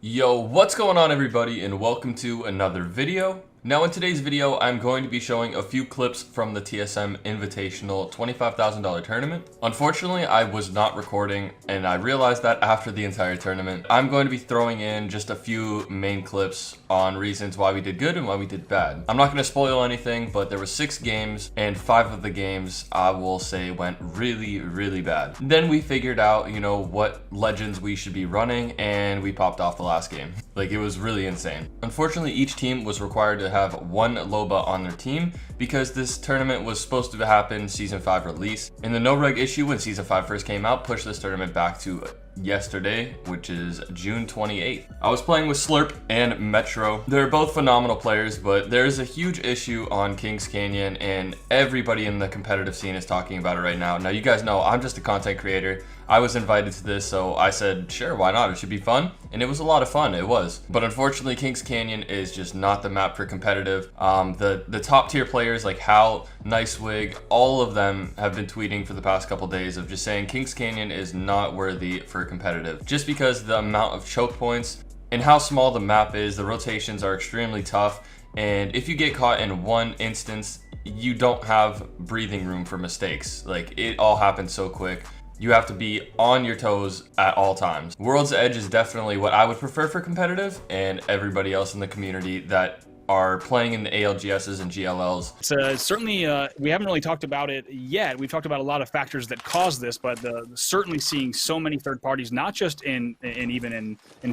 Yo, what's going on everybody, and welcome to another video. Now in today's video, I'm going to be showing a few clips from the TSM Invitational $25,000 tournament. Unfortunately, I was not recording, and I realized that after the entire tournament. I'm going to be throwing in just a few main clips on reasons why we did good and why we did bad. I'm not going to spoil anything, but there were 6 games, and 5 of the games I will say went really bad. Then we figured out, what legends we should be running, and we popped off the last game. Like, it was really insane. Unfortunately, each team was required to have one Loba on their team because this tournament was supposed to happen Season 5 release. And the no-reg issue when Season 5 first came out pushed this tournament back to yesterday, which is June 28th. I was playing with Slurp and Metro. They're both phenomenal players, but there's a huge issue on Kings Canyon, and everybody in the competitive scene is talking about it right now. Now, you guys know I'm just a content creator. I was invited to this, so I said, sure, why not? It should be fun. And it was a lot of fun, it was. But unfortunately, Kings Canyon is just not the map for competitive. The top tier players like Hal, Nicewig, all of them have been tweeting for the past couple days of just saying Kings Canyon is not worthy for competitive. Just because the amount of choke points and how small the map is, the rotations are extremely tough. And if you get caught in one instance, you don't have breathing room for mistakes. Like, it all happens so quick. You have to be on your toes at all times. World's Edge is definitely what I would prefer for competitive, and everybody else in the community that are playing in the ALGSs and GLLs. It's certainly, we haven't really talked about it yet. We've talked about a lot of factors that cause this, but certainly seeing so many third parties, not just in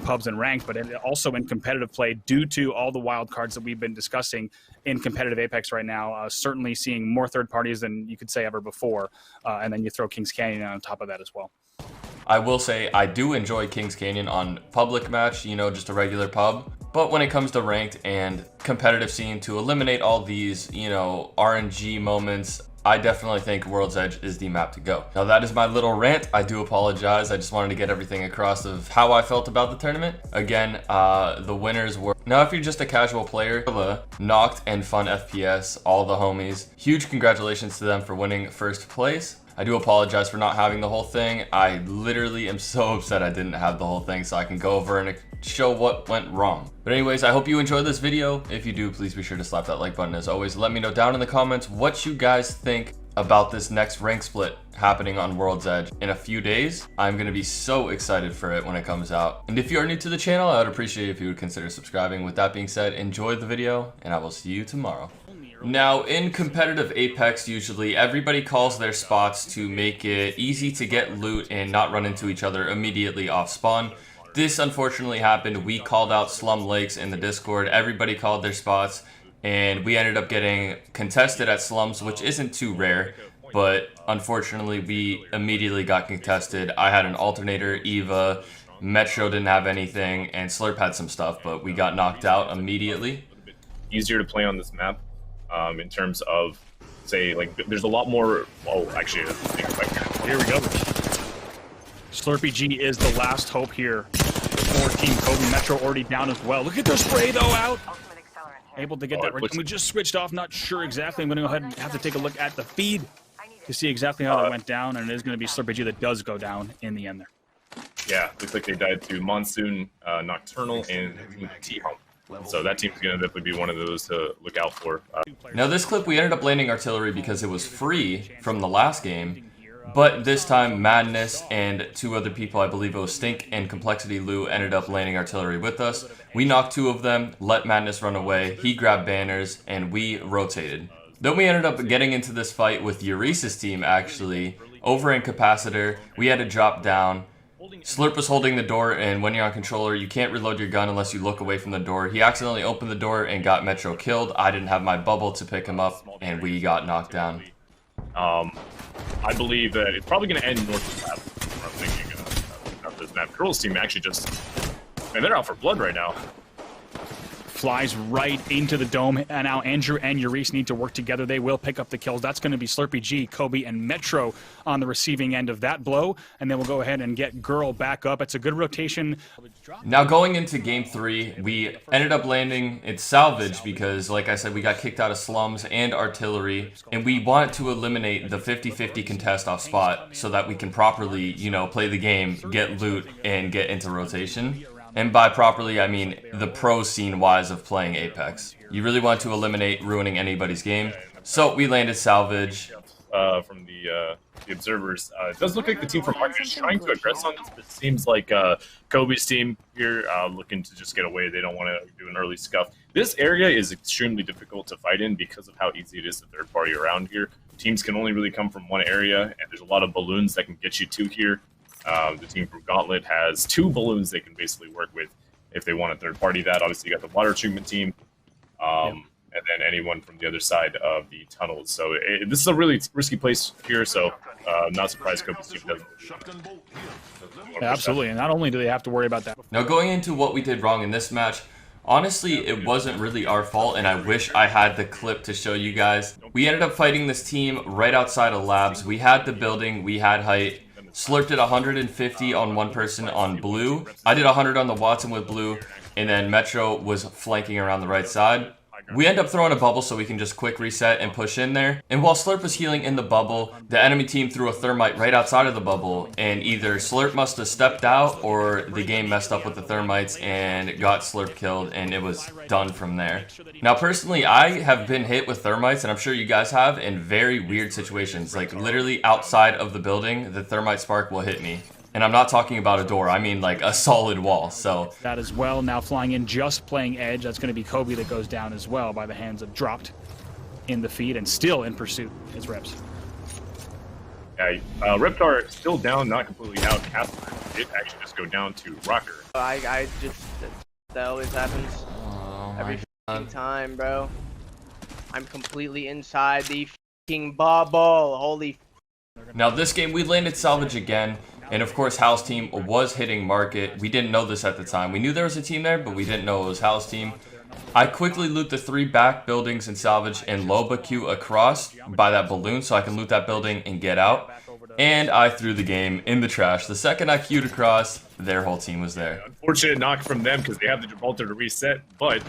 pubs and ranked, but also in competitive play due to all the wild cards that we've been discussing in competitive Apex right now. Certainly seeing more third parties than you could say ever before. And then you throw Kings Canyon on top of that as well. I will say I do enjoy Kings Canyon on public match, just a regular pub. But when it comes to ranked and competitive scene, to eliminate all these, RNG moments, I definitely think World's Edge is the map to go. Now that is my little rant. I do apologize. I just wanted to get everything across of how I felt about the tournament. Again, the winners were... Now if you're just a casual player, Knocked and Fun FPS, all the homies. Huge congratulations to them for winning first place. I do apologize for not having the whole thing. I literally am so upset I didn't have the whole thing so I can go over and show what went wrong. But anyways, I hope you enjoyed this video. If you do, please be sure to slap that like button. As always, let me know down in the comments what you guys think about this next rank split happening on World's Edge in a few days. I'm gonna be so excited for it when it comes out. And if you are new to the channel, I would appreciate if you would consider subscribing. With that being said, enjoy the video and I will see you tomorrow. Now, in competitive Apex, usually everybody calls their spots to make it easy to get loot and not run into each other immediately off spawn. This unfortunately happened. We called out Slum Lakes in the Discord. Everybody called their spots, and we ended up getting contested at Slums, which isn't too rare. But unfortunately, we immediately got contested. I had an alternator, Eva, Metro didn't have anything, and Slurp had some stuff, but we got knocked out immediately. Easier to play on this map. In terms of, say, like, there's a lot more. Oh, actually, Here we go. Slurpy G is the last hope here for Team Kobi. Metro already down as well. Look at their spray though out. Able to get that right. And we just switched off. Not sure exactly. I'm going to go ahead and have to take a look at the feed to see exactly how that went down. And it is going to be Slurpy G that does go down in the end there. Yeah, looks like they died to Monsoon, Nocturnal, and T-Hump. So that team's going to definitely be one of those to look out for. Now this clip, we ended up landing artillery because it was free from the last game. But this time, Madness and 2 other people, I believe it was Stink and Complexity Lou, ended up landing artillery with us. We knocked 2 of them, let Madness run away, he grabbed banners, and we rotated. Then we ended up getting into this fight with Euresis' team, actually. Over in Capacitor, we had to drop down. Slurp was holding the door, and when you're on controller, you can't reload your gun unless you look away from the door. He accidentally opened the door and got Metro killed. I didn't have my bubble to pick him up, and we got knocked down. I believe that it's probably going to end north of the map. I'm thinking of this map. Girls team actually just, man, they're out for blood right now. Flies right into the dome, and now Andrew and Euresis need to work together. They will pick up the kills. That's going to be Slurpy G, Kobi, and Metro on the receiving end of that blow, and then we'll go ahead and get Girl back up. It's a good rotation. Now going into game 3, we ended up landing it's salvage because, like I said, we got kicked out of Slums and artillery, and we wanted to eliminate the 50-50 contest off spot so that we can properly, play the game, get loot, and get into rotation. And by properly, I mean the pro scene wise of playing Apex. You really want to eliminate ruining anybody's game. So we landed salvage. From the observers, it does look like the team from Mark is trying to aggress on this, but it seems like Kobi's team here looking to just get away. They don't want to do an early scuff. This area is extremely difficult to fight in because of how easy it is to third party around here. Teams can only really come from one area, and there's a lot of balloons that can get you to here. The team from Gauntlet has 2 balloons they can basically work with if they want to third party that. Obviously, you got the water treatment team. And then anyone from the other side of the tunnels. So this is a really risky place here, so I'm not surprised Kobi's team doesn't. Yeah, absolutely, and not only do they have to worry about that. Now going into what we did wrong in this match, honestly, it wasn't really our fault, and I wish I had the clip to show you guys. We ended up fighting this team right outside of labs. We had the building, we had height. Slurped at 150 on one person on blue. I did 100 on the Watson with blue, and then Metro was flanking around the right side. We end up throwing a bubble so we can just quick reset and push in there. And while Slurp was healing in the bubble, the enemy team threw a thermite right outside of the bubble. And either Slurp must have stepped out or the game messed up with the thermites and got Slurp killed, and it was done from there. Now personally, I have been hit with thermites, and I'm sure you guys have, in very weird situations. Like literally outside of the building, the thermite spark will hit me. And I'm not talking about a door, I mean like a solid wall, so. That as well, now flying in, just playing edge. That's going to be Kobi that goes down as well by the hands of Dropped in the feed and still in pursuit is Reps. Yeah, Reptar still down, not completely out. Casper did actually just go down to Rocker. I just, that always happens every time, bro. I'm completely inside the f***ing bubble, holy. Now this game, we landed salvage again. And of course, Hal's team was hitting market. We didn't know this at the time. We knew there was a team there, but we didn't know it was Hal's team. I quickly loot the 3 back buildings in salvage and Loba Q across by that balloon so I can loot that building and get out. And I threw the game in the trash. The second I queued across, their whole team was there. Unfortunate knock from them because they have the Gibraltar to reset, but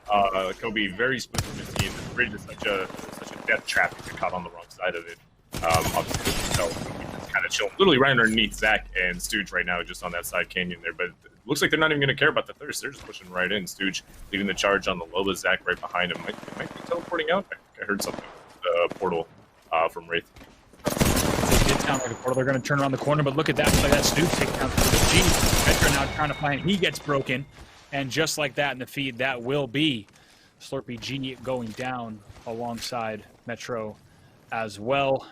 Kobi very smooth from his team. This bridge is such a death trap if you're caught on the wrong side of it. Obviously, so kind of chilling, literally right underneath Zach and Stooge right now, just on that side canyon there. But it looks like they're not even going to care about the thirst. They're just pushing right in. Stooge leading the charge on the Loba. Zach right behind him. Might be teleporting out. I heard something. The portal from Wraith. It did sound like a portal. They're going to turn around the corner, but look at that. Like that Stooge take down for the G. Metro now trying to find. He gets broken, and just like that in the feed, that will be Slurpee Genie going down alongside Metro as well.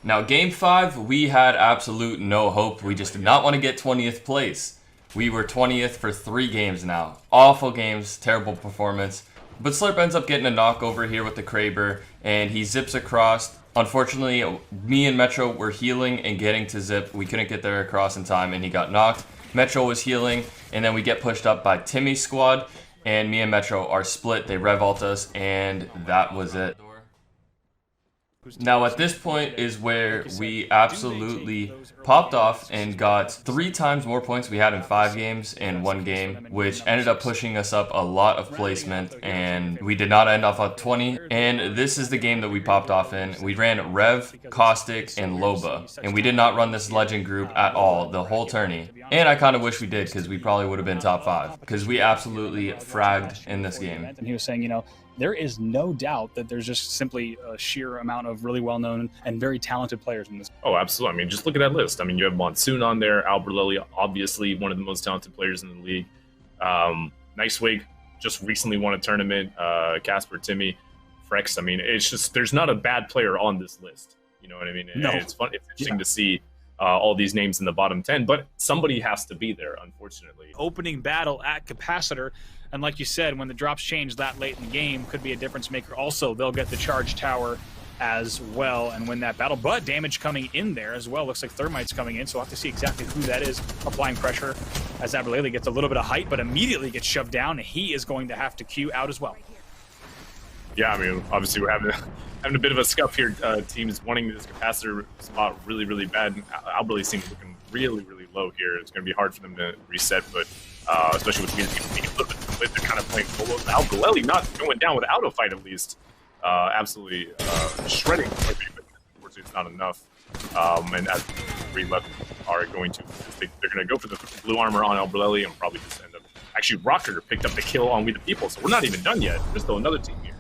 Now game 5, we had absolute no hope. We just did not want to get 20th place. We were 20th for 3 games now. Awful games, terrible performance. But Slurp ends up getting a knock over here with the Kraber, and he zips across. Unfortunately, me and Metro were healing and getting to zip. We couldn't get there across in time, and he got knocked. Metro was healing, and then we get pushed up by Timmy's squad, and me and Metro are split. They rev-ult us, and that was it. Now at this point is where we absolutely popped off and got 3 times more points we had in 5 games in 1 game, which ended up pushing us up a lot of placement, and we did not end off at 20. And this is the game that we popped off in. We ran Rev, Caustic, and Loba, and we did not run this legend group at all the whole tourney. And I kind of wish we did, because we probably would have been top 5, because we absolutely fragged in this game. And he was saying, you know, there is no doubt that there's just simply a sheer amount of really well-known and very talented players in this. Oh, absolutely. I mean, just look at that list. I mean, you have Monsoon on there, Albert Lilly, obviously one of the most talented players in the league. Nicewig just recently won a tournament. Casper, Timmy, Frex. I mean, it's just, there's not a bad player on this list. You know what I mean? No. It's fun. It's interesting to see all these names in the bottom 10, but somebody has to be there, unfortunately. Opening battle at Capacitor. And like you said, when the drops change that late in the game, could be a difference maker. Also, they'll get the charge tower as well and win that battle. But damage coming in there as well. Looks like Thermite's coming in, so we'll have to see exactly who that is applying pressure as Aberlele gets a little bit of height, but immediately gets shoved down, and he is going to have to queue out as well. Yeah, I mean, obviously we're having a bit of a scuff here. Teams wanting this Capacitor spot really, really bad. Aberlele seems looking really, really low here. It's going to be hard for them to reset, but especially with being a little bit split, they're kind of playing solo. Aberlele not going down without a fight at least. Absolutely shredding, but unfortunately it's not enough. And as 3 left are going to they're going to go for the blue armor on Albrelli and probably just end up. Actually, Rocker picked up the kill on We the People, so we're not even done yet. There's still another team here.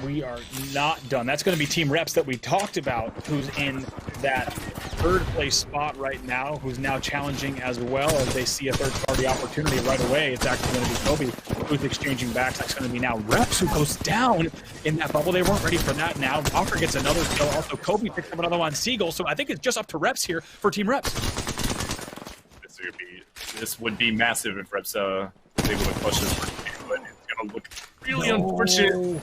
We are not done. That's going to be Team Reps that we talked about, who's in that third place spot right now, who's now challenging as well as they see a third party opportunity right away. It's actually going to be Kobi who's exchanging backs. That's going to be now Reps who goes down in that bubble. They weren't ready for that now. Rocker gets another kill. Also, Kobi picks up another one on Seagull. So I think it's just up to Reps here for Team Reps. This would be massive if Reps was able to clutch this first game, but it's going to look really unfortunate.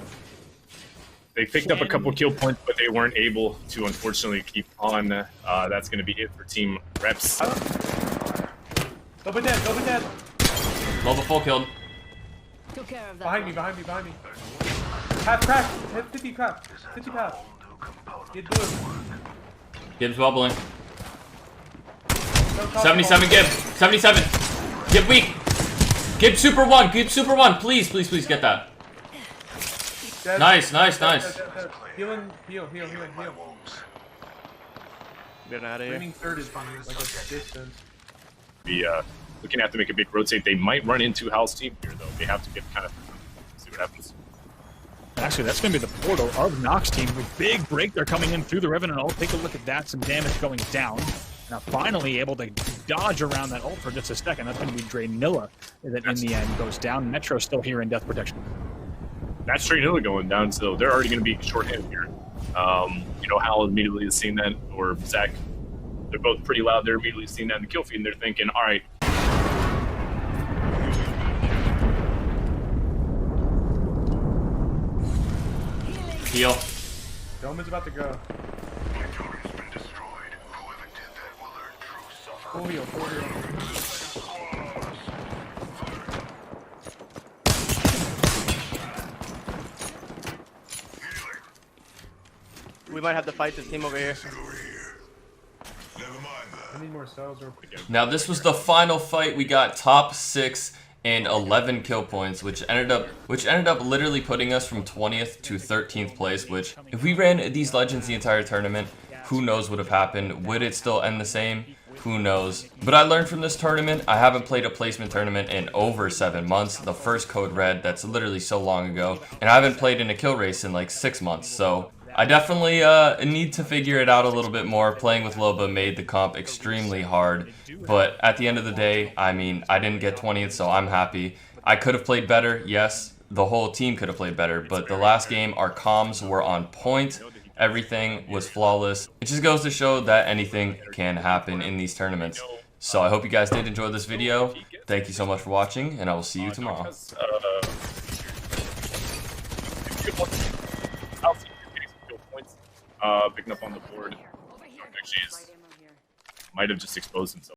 They picked up a couple kill points, but they weren't able to, unfortunately, keep on. That's going to be it for Team Reps. Loba dead, Loba dead. Loba full killed. Took care of that. Behind me, behind me, behind me. Half crack, 50 crack, 50 path. Get blue. Gibbs bubbling. No, top 77 ball. Gib. 77. Gib weak. Gib super one. Gib super one. Please, please, please get that. Dead. Nice, nice, Dead, nice. dead, dead. Healing, heal. Get out of here. Winning third is like a distance. Be looking to have to make a big rotate. They might run into Hal's team here, though. They have to get kind of see what happens. Actually, that's going to be the portal of Nox team. A big break. They're coming in through the Revenant ult. Take a look at that. Some damage going down. Now finally able to dodge around that ult for just a second. That's going to be Draynilla that in the end goes down. Metro's still here in death protection. That's Draynilla going down, so they're already going to be shorthanded here. You know, Hal immediately has seen that, or Zach. They're both pretty loud. They're immediately seeing that in the kill feed, and they're thinking, all right. Heal. Dome is about to go. Full heal, full heal. We might have to fight this team over here. I need more cells or Now this was the final fight. We got top 6 and 11 kill points, which ended up literally putting us from 20th to 13th place, which if we ran these legends the entire tournament, who knows what would have happened? Would it still end the same? Who knows? But I learned from this tournament. I haven't played a placement tournament in over 7 months. The first code red, that's literally so long ago. And I haven't played in a kill race in like 6 months. So I definitely need to figure it out a little bit more. Playing with Loba made the comp extremely hard. But at the end of the day, I mean, I didn't get 20th, so I'm happy. I could have played better, yes. The whole team could have played better. But the last game, our comms were on point. Everything was flawless. It just goes to show that anything can happen in these tournaments. So I hope you guys did enjoy this video. Thank you so much for watching, and I will see you tomorrow. Picking up on the board. Actually, might have just exposed himself.